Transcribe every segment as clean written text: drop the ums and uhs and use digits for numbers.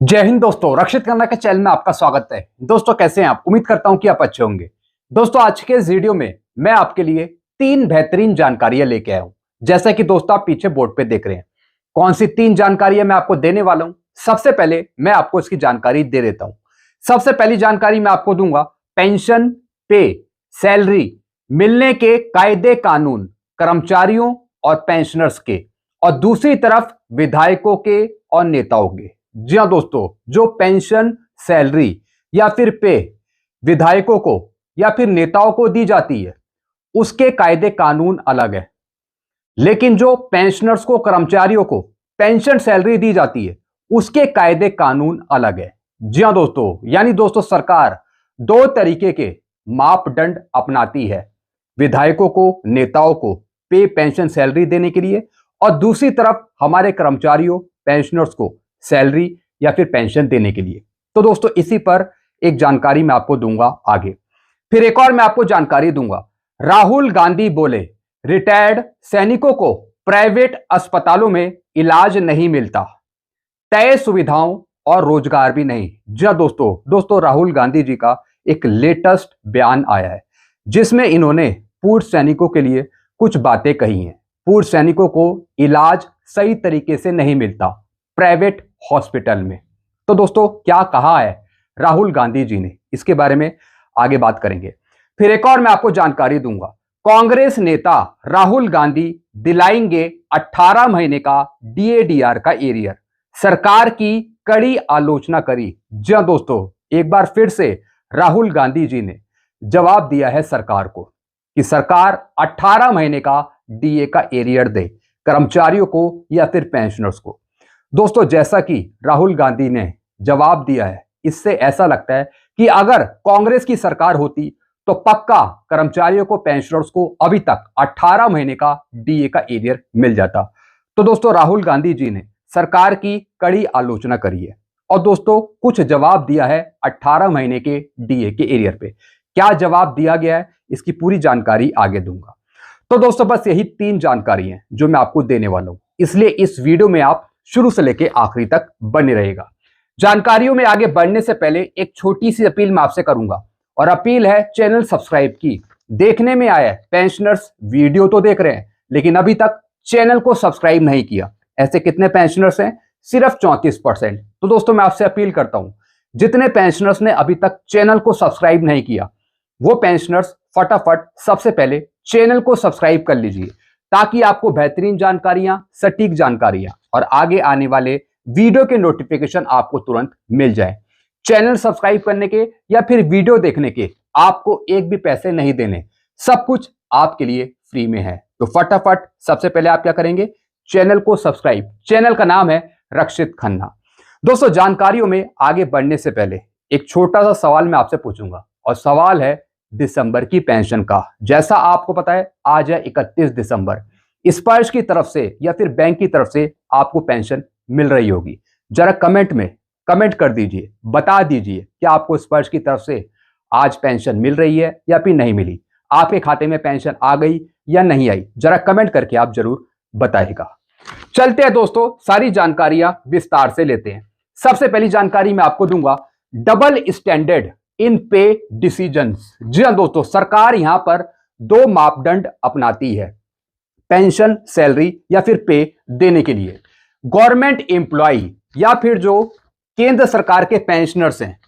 जय हिंद दोस्तों, रक्षित खन्ना के चैनल में आपका स्वागत है। दोस्तों कैसे हैं आप? उम्मीद करता हूं कि आप अच्छे होंगे। दोस्तों आज के इस वीडियो में मैं आपके लिए 3 बेहतरीन जानकारियां लेके आया हूं। जैसा कि दोस्तों आप पीछे बोर्ड पे देख रहे हैं, कौन सी 3 जानकारियां मैं आपको देने वाला हूं। सबसे पहले मैं आपको इसकी जानकारी दे देता हूं। सबसे पहली जानकारी मैं आपको दूंगा पेंशन, पे, सैलरी मिलने के कायदे कानून कर्मचारियों और पेंशनर्स के, और दूसरी तरफ विधायकों के और नेताओं के। जी हां दोस्तों, जो पेंशन, सैलरी या फिर पे विधायकों को या फिर नेताओं को दी जाती है उसके कायदे कानून अलग है, लेकिन जो पेंशनर्स को, कर्मचारियों को पेंशन सैलरी दी जाती है उसके कायदे कानून अलग है। जी हां दोस्तों, यानी दोस्तों सरकार 2 तरीके के मापदंड अपनाती है, विधायकों को, नेताओं को पे, पेंशन, सैलरी देने के लिए, और दूसरी तरफ हमारे कर्मचारियों, पेंशनर्स को सैलरी या फिर पेंशन देने के लिए। तो दोस्तों इसी पर एक जानकारी मैं आपको दूंगा आगे। फिर एक और मैं आपको जानकारी दूंगा, राहुल गांधी बोले रिटायर्ड सैनिकों को प्राइवेट अस्पतालों में इलाज नहीं मिलता, तय सुविधाओं और रोजगार भी नहीं। जी दोस्तों राहुल गांधी जी का एक लेटेस्ट बयान आया है जिसमें इन्होंने पूर्व सैनिकों के लिए कुछ बातें कही हैं। पूर्व सैनिकों को इलाज सही तरीके से नहीं मिलता प्राइवेट हॉस्पिटल में। तो दोस्तों क्या कहा है राहुल गांधी जी ने, इसके बारे में आगे बात करेंगे। फिर एक और मैं आपको जानकारी दूंगा, कांग्रेस नेता राहुल गांधी दिलाएंगे 18 महीने का डीएडीआर का एरियर, सरकार की कड़ी आलोचना करी। जी हां दोस्तों, एक बार फिर से राहुल गांधी जी ने जवाब दिया है सरकार को कि सरकार 18 महीने का डीए का एरियर दे कर्मचारियों को या फिर पेंशनर्स को। दोस्तों जैसा कि राहुल गांधी ने जवाब दिया है, इससे ऐसा लगता है कि अगर कांग्रेस की सरकार होती तो पक्का कर्मचारियों को, पेंशनर्स को अभी तक 18 महीने का डीए का एरियर मिल जाता। तो दोस्तों राहुल गांधी जी ने सरकार की कड़ी आलोचना करी है और दोस्तों कुछ जवाब दिया है 18 महीने के डीए के एरियर पे। क्या जवाब दिया गया है इसकी पूरी जानकारी आगे दूंगा। तो दोस्तों बस यही 3 जानकारी हैं जो मैं आपको देने वाला हूं, इसलिए इस वीडियो में आप शुरू से लेकर आखिरी तक बने रहेगा। जानकारियों में आगे बढ़ने से पहले एक छोटी सी अपील मैं आपसे करूंगा, और अपील है चैनल सब्सक्राइब की। देखने में आया है पेंशनर्स वीडियो तो देख रहे हैं लेकिन अभी तक चैनल को सब्सक्राइब नहीं किया। ऐसे कितने पेंशनर्स हैं? सिर्फ 34%। तो दोस्तों मैं आपसे अपील करता हूं, जितने पेंशनर्स ने अभी तक चैनल को सब्सक्राइब नहीं किया वो पेंशनर्स फटाफट सबसे पहले चैनल को सब्सक्राइब कर लीजिए, ताकि आपको बेहतरीन जानकारियां, सटीक जानकारियां और आगे आने वाले वीडियो के नोटिफिकेशन आपको तुरंत मिल जाए। चैनल सब्सक्राइब करने के या फिर वीडियो देखने के आपको एक भी पैसे नहीं देने, सब कुछ आपके लिए फ्री में है। तो फटाफट सबसे पहले आप क्या करेंगे, चैनल को सब्सक्राइब। चैनल का नाम है रक्षित खन्ना। दोस्तों जानकारियों में आगे बढ़ने से पहले एक छोटा सा सवाल मैं आपसे पूछूंगा, और सवाल है दिसंबर की पेंशन का। जैसा आपको पता है आज है 31 दिसंबर, स्पर्श की तरफ से या फिर बैंक की तरफ से आपको पेंशन मिल रही होगी। जरा कमेंट में कमेंट कर दीजिए, बता दीजिए कि आपको स्पर्श की तरफ से आज पेंशन मिल रही है या फिर नहीं मिली, आपके खाते में पेंशन आ गई या नहीं आई। जरा कमेंट करके आप जरूर बताइएगा। चलते हैं दोस्तों, सारी जानकारियां विस्तार से लेते हैं। सबसे पहली जानकारी मैं आपको दूंगा, डबल स्टैंडर्ड इन पे डिसीजंस। जी हां दोस्तों, सरकार यहां पर 2 मापदंड अपनाती है पेंशन, सैलरी या फिर पे देने के लिए। गवर्नमेंट एम्प्लॉय या फिर जो केंद्र सरकार के पेंशनर्स हैं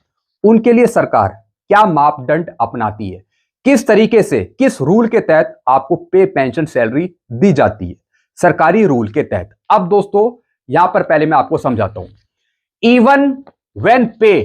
उनके लिए सरकार क्या मापदंड अपनाती है, किस तरीके से, किस रूल के तहत आपको पे, पेंशन, सैलरी दी जाती है सरकारी रूल के तहत। अब दोस्तों यहां पर पहले मैं आपको समझाता हूं, इवन व्हेन पे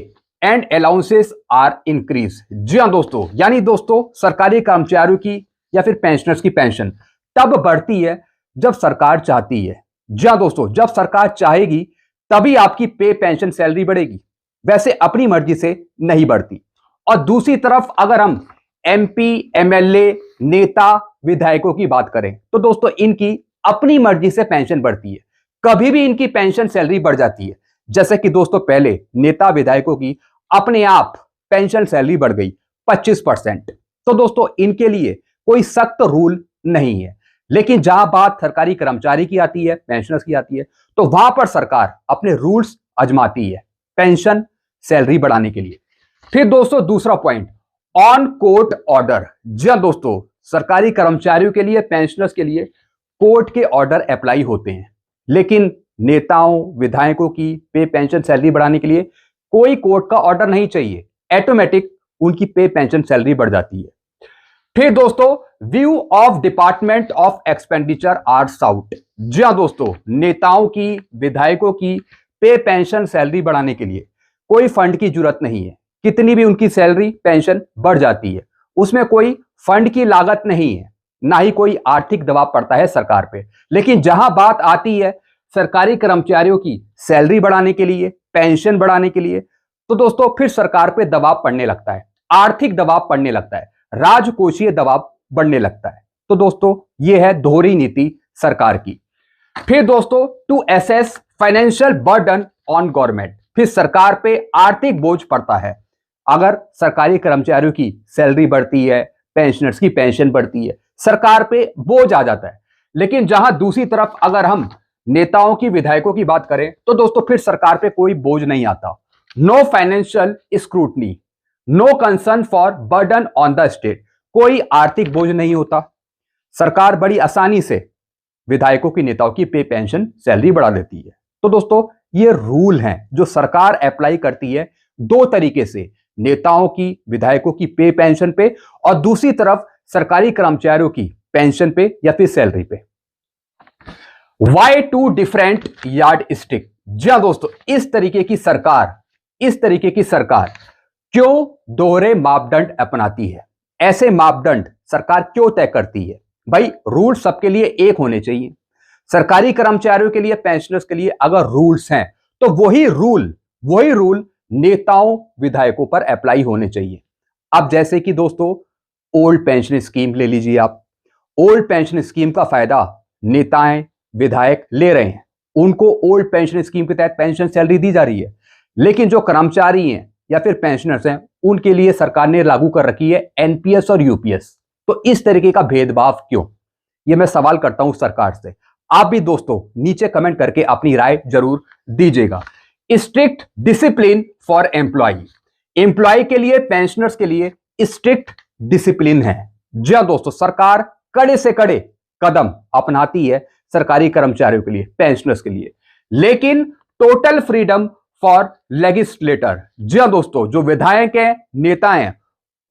एंड अलाउंसेस आर इंक्रीज। जी हां दोस्तों, यानी दोस्तों सरकारी कर्मचारियों की या फिर पेंशनर्स की पेंशन तब बढ़ती है जब सरकार चाहती है। जी हां दोस्तों, जब सरकार चाहेगी तभी आपकी पे, पेंशन, सैलरी बढ़ेगी, वैसे अपनी मर्जी से नहीं बढ़ती। और दूसरी तरफ अगर हम एमपी, एमएलए, नेता, विधायकों की बात करें तो दोस्तों इनकी अपनी मर्जी से पेंशन बढ़ती है, कभी भी इनकी पेंशन, सैलरी बढ़ जाती है। जैसे कि दोस्तों पहले नेता, विधायकों की अपने आप पेंशन, सैलरी बढ़ गई 25%। तो दोस्तों इनके लिए कोई सख्त रूल नहीं है, लेकिन जहां बात सरकारी कर्मचारी की आती है, पेंशनर्स की आती है, तो वहां पर सरकार अपने रूल्स आजमाती है। पेंशन सैलरी बढ़ाने के लिए। फिर दोस्तों दूसरा पॉइंट, ऑन कोर्ट ऑर्डर। जी हाँ दोस्तों, सरकारी कर्मचारियों के लिए, पेंशनर्स के लिए कोर्ट के ऑर्डर अप्लाई होते हैं, लेकिन नेताओं विधायकों की पे पेंशन सैलरी बढ़ाने के लिए कोई कोर्ट का ऑर्डर नहीं चाहिए, ऑटोमेटिक उनकी पे पेंशन सैलरी बढ़ जाती है। फिर दोस्तों, view of department of expenditure are sought. जी हाँ दोस्तों, नेताओं की, विधायकों की पे पेंशन सैलरी बढ़ाने के लिए कोई फंड की जरूरत नहीं है, कितनी भी उनकी सैलरी पेंशन बढ़ जाती है, उसमें कोई फंड की लागत नहीं है, ना ही कोई आर्थिक दबाव पड़ता है सरकार पे। लेकिन जहां बात आती है सरकारी कर्मचारियों की सैलरी बढ़ाने के लिए, पेंशन बढ़ाने के लिए, तो दोस्तों फिर सरकार पे दबाव पड़ने लगता है, आर्थिक दबाव पड़ने लगता है, राजकोषीय दबाव बढ़ने लगता है। तो दोस्तों यह है दोहरी नीति सरकार की। फिर दोस्तों, to assess financial burden on government. फिर सरकार पे आर्थिक बोझ पड़ता है अगर सरकारी कर्मचारियों की सैलरी बढ़ती है, पेंशनर्स की पेंशन बढ़ती है, सरकार पे बोझ आ जाता है। लेकिन जहां दूसरी तरफ अगर हम नेताओं की, विधायकों की बात करें, तो दोस्तों फिर सरकार पे कोई बोझ नहीं आता। No financial scrutiny, no concern for burden on the state. कोई आर्थिक बोझ नहीं होता, सरकार बड़ी आसानी से विधायकों की, नेताओं की पे पेंशन सैलरी बढ़ा देती है। तो दोस्तों ये रूल हैं जो सरकार अप्लाई करती है दो तरीके से, नेताओं की, विधायकों की पे पेंशन पे, और दूसरी तरफ सरकारी कर्मचारियों की पेंशन पे या फिर सैलरी पे। Why two different yardstick. जी हाँ दोस्तों, इस तरीके की सरकार क्यों दोहरे मापदंड अपनाती है? ऐसे मापदंड सरकार क्यों तय करती है? भाई रूल सबके लिए एक होने चाहिए। सरकारी कर्मचारियों के लिए, पेंशनर्स के लिए अगर रूल्स हैं तो वही रूल नेताओं, विधायकों पर अप्लाई होने चाहिए। अब जैसे कि दोस्तों ओल्ड पेंशन स्कीम ले लीजिए आप। ओल्ड पेंशन स्कीम का फायदा नेताएं, विधायक ले रहे हैं, उनको ओल्ड पेंशन स्कीम के तहत पेंशन सैलरी दी जा रही है। लेकिन जो कर्मचारी हैं या फिर पेंशनर्स हैं, उनके लिए सरकार ने लागू कर रखी है एनपीएस और यूपीएस। तो इस तरीके का भेदभाव क्यों? ये मैं सवाल करता हूं सरकार से। आप भी दोस्तों नीचे कमेंट करके अपनी राय जरूर दीजिएगा। स्ट्रिक्ट डिसिप्लिन फॉर एम्प्लॉय के लिए, पेंशनर्स के लिए स्ट्रिक्ट डिसिप्लिन है। जी हां दोस्तों, सरकार कड़े से कड़े कदम अपनाती है सरकारी कर्मचारियों के लिए, पेंशनर्स के लिए। लेकिन टोटल फ्रीडम फॉर लेजिस्लेटर। जी हां दोस्तों, जो विधायक हैं, नेता हैं,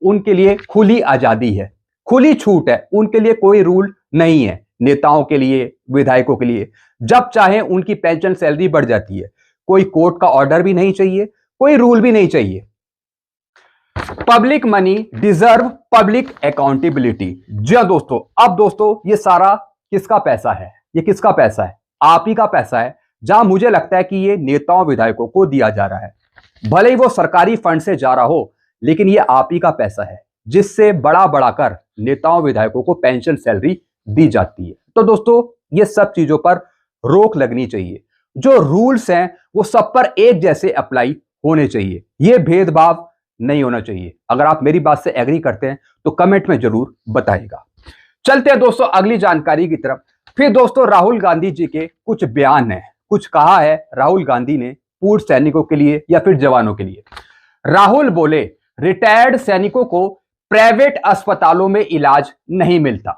उनके लिए खुली आजादी है, खुली छूट है, उनके लिए कोई रूल नहीं है। नेताओं के लिए, विधायकों के लिए जब चाहे उनकी पेंशन सैलरी बढ़ जाती है, कोई कोर्ट का ऑर्डर भी नहीं चाहिए, कोई रूल भी नहीं चाहिए। Public money deserve public accountability. जी हां दोस्तों, अब दोस्तों ये सारा किसका पैसा है? ये किसका पैसा है? आप ही का पैसा है। जहां मुझे लगता है कि ये नेताओं, विधायकों को दिया जा रहा है, भले ही वो सरकारी फंड से जा रहा हो, लेकिन ये आप ही का पैसा है, जिससे बड़ा बढ़ाकर नेताओं, विधायकों को पेंशन सैलरी दी जाती है। तो दोस्तों ये सब चीजों पर रोक लगनी चाहिए। जो रूल्स हैं वो सब पर एक जैसे अप्लाई होने चाहिए, ये भेदभाव नहीं होना चाहिए। अगर आप मेरी बात से एग्री करते हैं तो कमेंट में जरूर बताइएगा। चलते हैं दोस्तों अगली जानकारी की तरफ। फिर दोस्तों राहुल गांधी जी के कुछ बयान है, कुछ कहा है राहुल गांधी ने पूर्व सैनिकों के लिए या फिर जवानों के लिए। राहुल बोले, रिटायर्ड सैनिकों को प्राइवेट अस्पतालों में इलाज नहीं मिलता,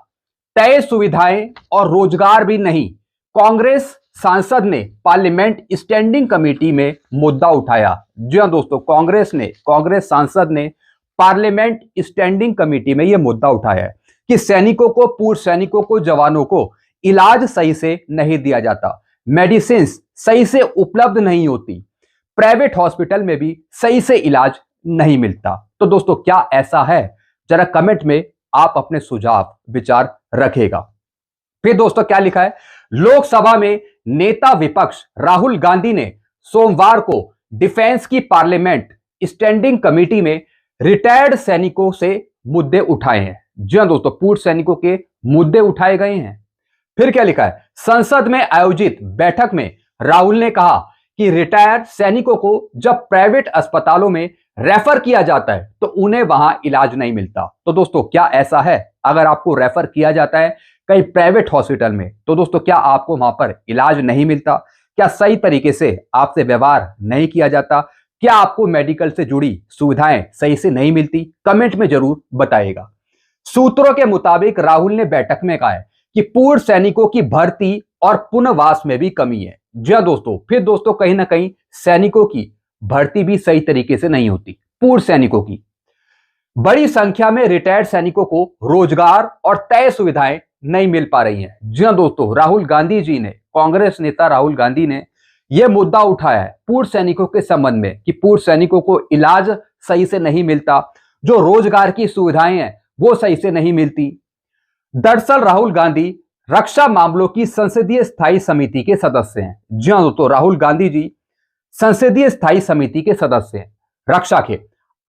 तय सुविधाएं और रोजगार भी नहीं। कांग्रेस सांसद ने पार्लियामेंट स्टैंडिंग कमेटी में मुद्दा उठाया। जी हां दोस्तों, कांग्रेस सांसद ने पार्लियामेंट स्टैंडिंग कमेटी में यह मुद्दा उठाया है कि सैनिकों को, पूर्व सैनिकों को, जवानों को इलाज सही से नहीं दिया जाता, मेडिसिन सही से उपलब्ध नहीं होती, प्राइवेट हॉस्पिटल में भी सही से इलाज नहीं मिलता। तो दोस्तों क्या ऐसा है? जरा कमेंट में आप अपने सुझाव, विचार रखेगा। फिर दोस्तों क्या लिखा है? लोकसभा में नेता विपक्ष राहुल गांधी ने सोमवार को डिफेंस की पार्लियामेंट स्टैंडिंग कमेटी में रिटायर्ड सैनिकों से मुद्दे उठाए हैं। जी हां दोस्तों, पूर्व सैनिकों के मुद्दे उठाए गए हैं। फिर क्या लिखा है? संसद में आयोजित बैठक में राहुल ने कहा कि रिटायर्ड सैनिकों को जब प्राइवेट अस्पतालों में रेफर किया जाता है तो उन्हें वहां इलाज नहीं मिलता। तो दोस्तों क्या ऐसा है? अगर आपको रेफर किया जाता है कहीं प्राइवेट हॉस्पिटल में, तो दोस्तों क्या आपको वहां पर इलाज नहीं मिलता? क्या सही तरीके से आपसे व्यवहार नहीं किया जाता? क्या आपको मेडिकल से जुड़ी सुविधाएं सही से नहीं मिलती? कमेंट में जरूर बताइएगा। सूत्रों के मुताबिक राहुल ने बैठक में कहा है कि पूर्व सैनिकों की भर्ती और पुनर्वास में भी कमी है। जी दोस्तों, फिर दोस्तों कहीं ना कहीं सैनिकों की भर्ती भी सही तरीके से नहीं होती। पूर्व सैनिकों की बड़ी संख्या में रिटायर्ड सैनिकों को रोजगार और तय सुविधाएं नहीं मिल पा रही हैं। जी दोस्तों, राहुल गांधी जी ने, कांग्रेस नेता राहुल गांधी ने यह मुद्दा उठाया है पूर्व सैनिकों के संबंध में कि पूर्व सैनिकों को इलाज सही से नहीं मिलता, जो रोजगार की सुविधाएं हैं वो सही से नहीं मिलती। दरअसल राहुल गांधी रक्षा मामलों की संसदीय स्थायी समिति के सदस्य हैं। जी हाँ दोस्तों, राहुल गांधी जी संसदीय स्थायी समिति के सदस्य हैं रक्षा के।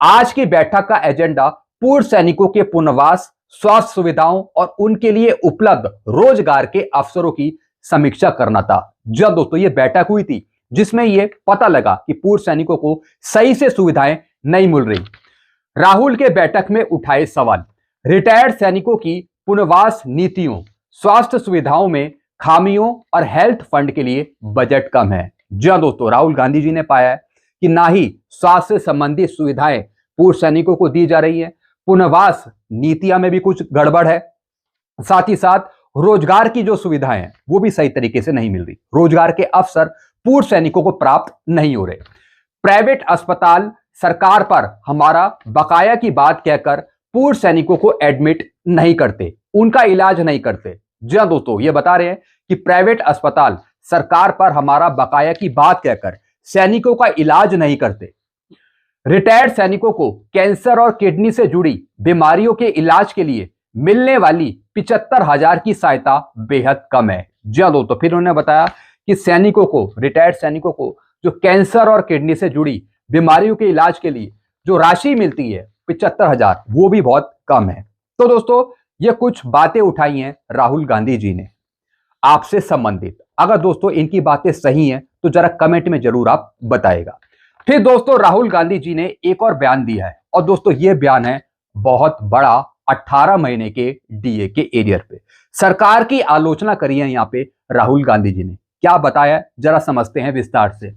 आज की बैठक का एजेंडा पूर्व सैनिकों के पुनर्वास, स्वास्थ्य सुविधाओं और उनके लिए उपलब्ध रोजगार के अवसरों की समीक्षा करना था। जब दोस्तों ये बैठक हुई थी जिसमें यह पता लगा कि पूर्व सैनिकों को सही से सुविधाएं नहीं मिल रही। राहुल के बैठक में उठाए सवाल, रिटायर्ड सैनिकों की पुनर्वास नीतियों, स्वास्थ्य सुविधाओं में खामियों और हेल्थ फंड के लिए बजट कम है। जी हाँ दोस्तों, राहुल गांधी जी ने पाया है कि ना ही स्वास्थ्य संबंधी सुविधाएं पूर्व सैनिकों को दी जा रही है, पुनर्वास नीतियां में भी कुछ गड़बड़ है, साथ ही साथ रोजगार की जो सुविधाएं हैं वो भी सही तरीके से नहीं मिल रही। रोजगार के अवसर पूर्व सैनिकों को प्राप्त नहीं हो रहे। प्राइवेट अस्पताल सरकार पर हमारा बकाया की बात कहकर पूर्व सैनिकों को एडमिट नहीं करते, उनका इलाज नहीं करते। जी हाँ दोस्तों, ये बता रहे हैं कि प्राइवेट अस्पताल सरकार पर हमारा बकाया की बात कहकर सैनिकों का इलाज नहीं करते। रिटायर्ड सैनिकों को कैंसर और किडनी से जुड़ी बीमारियों के इलाज के लिए मिलने वाली 75,000 की सहायता बेहद कम है। जी हाँ दोस्तों, फिर उन्होंने बताया कि सैनिकों को, रिटायर्ड सैनिकों को जो कैंसर और किडनी से जुड़ी बीमारियों के इलाज के लिए जो राशि मिलती है 75,000, वो भी बहुत कम है। तो दोस्तों, ये कुछ बातें उठाई हैं राहुल गांधी जी ने आपसे संबंधित। अगर दोस्तों इनकी बातें सही हैं तो जरा कमेंट में जरूर आप बताइएगा। फिर दोस्तों राहुल गांधी जी ने एक और बयान दिया है, और दोस्तों ये बयान है बहुत बड़ा। 18 महीने के डीए के एरियर पे सरकार की आलोचना करी है यहाँ पे राहुल गांधी जी ने। क्या बताया जरा समझते हैं विस्तार से।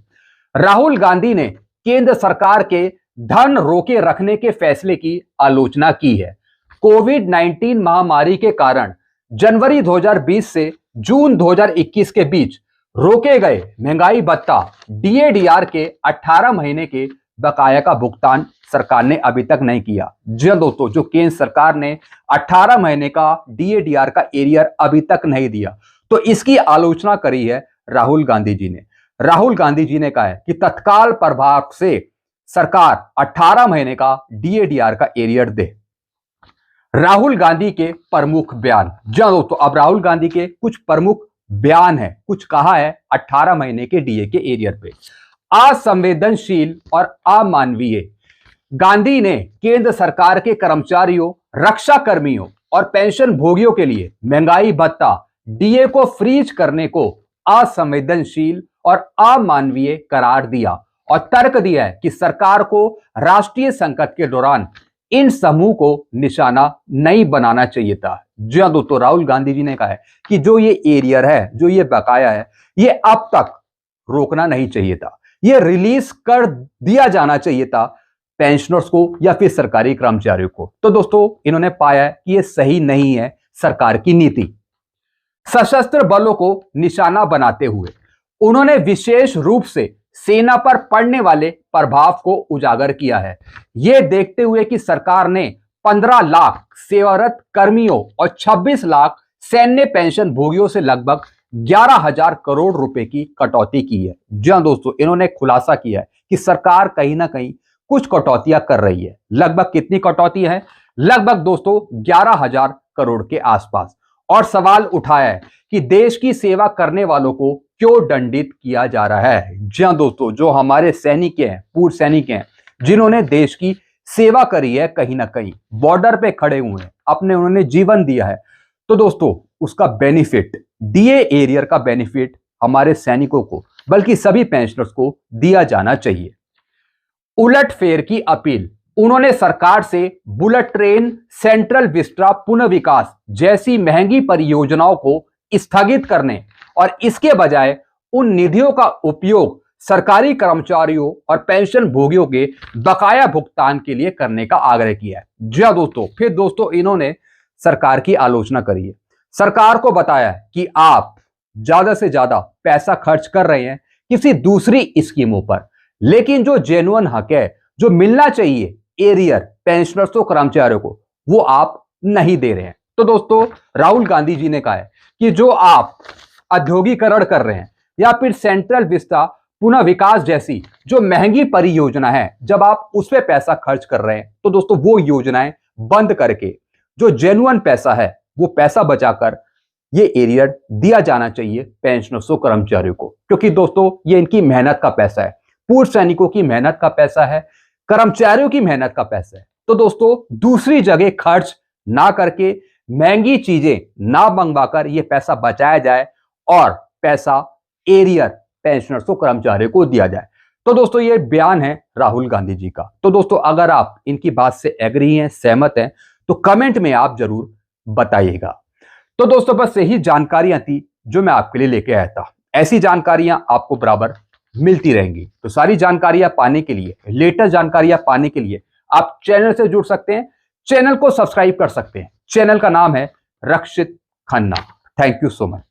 राहुल गांधी ने केंद्र सरकार के धन रोके रखने के फैसले की आलोचना की है। कोविड-19 महामारी के कारण जनवरी 2020 से जून 2021 के बीच रोके गए महंगाई भत्ता डीएडीआर के 18 महीने के बकाया का भुगतान सरकार ने अभी तक नहीं किया। जी दोस्तों, जो केंद्र सरकार ने 18 महीने का डीएडीआर का एरियर अभी तक नहीं दिया, तो इसकी आलोचना करी है राहुल गांधी जी ने। राहुल गांधी जी ने कहा है कि तत्काल प्रभाव से सरकार 18 महीने का डीएडीआर का एरियर दे। राहुल गांधी के प्रमुख बयान। जी दोस्तों, अब राहुल गांधी के कुछ प्रमुख बयान है, कुछ कहा है 18 महीने के डीए के एरियर पे। असंवेदनशील और अमानवीय। गांधी ने केंद्र सरकार के कर्मचारियों, रक्षा कर्मियों और पेंशन भोगियों के लिए महंगाई भत्ता डीए को फ्रीज करने को असंवेदनशील और अमानवीय करार दिया और तर्क दिया है कि सरकार को राष्ट्रीय संकट के दौरान इन समूह को निशाना नहीं बनाना चाहिए था। जी हाँ दोस्तों, राहुल गांधी जी ने कहा है कि जो ये एरियर है, जो ये बकाया है, ये अब तक रोकना नहीं चाहिए था, ये रिलीज कर दिया जाना चाहिए था पेंशनर्स को या फिर सरकारी कर्मचारियों को। तो दोस्तों इन्होंने पाया है कि ये सही नहीं है सरकार की नीति। सशस्त्र बलों को निशाना बनाते हुए उन्होंने विशेष रूप से सेना पर पड़ने वाले प्रभाव को उजागर किया है। यह देखते हुए कि सरकार ने 15 लाख सेवारत कर्मियों और 26 लाख सैन्य पेंशन भोगियों से लगभग 11,000 करोड़ रुपए की कटौती की है। जी हाँ दोस्तों, इन्होंने खुलासा किया है कि सरकार कहीं ना कहीं कुछ कटौतियां कर रही है। लगभग कितनी कटौती है? लगभग दोस्तों 11,000 करोड़ के आसपास। और सवाल उठाया है कि देश की सेवा करने वालों को क्यों दंडित किया जा रहा है। जी हाँ दोस्तों, जो हमारे सैनिक हैं, पूर्व सैनिक हैं, जिन्होंने देश की सेवा करी है, कहीं ना कहीं बॉर्डर पे खड़े हुए हैं, अपने उन्होंने जीवन दिया है, तो दोस्तों उसका बेनिफिट, डीए एरियर का बेनिफिट हमारे सैनिकों को, बल्कि सभी पेंशनर्स को दिया जाना चाहिए। उलटफेर की अपील। उन्होंने सरकार से बुलेट ट्रेन, सेंट्रल विस्टा पुनर्विकास जैसी महंगी परियोजनाओं को स्थगित करने और इसके बजाय उन निधियों का उपयोग सरकारी कर्मचारियों और पेंशन भोगियों के बकाया भुगतान के लिए करने का आग्रह किया है। जी हाँ दोस्तों, फिर दोस्तों इन्होंने सरकार की आलोचना करी है। सरकार को बताया है कि आप ज्यादा से ज्यादा पैसा खर्च कर रहे हैं किसी दूसरी स्कीमों पर, लेकिन जो जेन्युइन हक है, जो मिलना चाहिए एरियर पेंशनर्स और कर्मचारियों को, वो आप नहीं दे रहे हैं। तो दोस्तों राहुल गांधी जी ने कहा है कि जो आप औद्योगिकरण कर रहे हैं या फिर सेंट्रल विस्ता पुनः विकास जैसी जो महंगी परियोजना है, जब आप उस पर पैसा खर्च कर रहे हैं तो दोस्तों वो योजनाएं बंद करके जो जेन्युइन पैसा है वो पैसा बचाकर ये एरियर दिया जाना चाहिए पेंशनर्स और कर्मचारियों को, क्योंकि दोस्तों ये इनकी मेहनत का पैसा है, पूर्व सैनिकों की मेहनत का पैसा है, कर्मचारियों की मेहनत का पैसा है। तो दोस्तों दूसरी जगह खर्च ना करके महंगी चीजें ना मंगवाकर ये पैसा बचाया जाए और पैसा एरियर पेंशनर्स को कर्मचारियों को दिया जाए। तो दोस्तों ये बयान है राहुल गांधी जी का। तो दोस्तों अगर आप इनकी बात से एग्री हैं, सहमत हैं, तो कमेंट में आप जरूर बताइएगा। तो दोस्तों बस यही जानकारियां थी जो मैं आपके लिए लेके आया था। ऐसी जानकारियां आपको बराबर मिलती रहेंगी। तो सारी जानकारियां पाने के लिए, लेटेस्ट जानकारियां पाने के लिए आप चैनल से जुड़ सकते हैं, चैनल को सब्सक्राइब कर सकते हैं। चैनल का नाम है Rakshit Khanna. Thank you so much.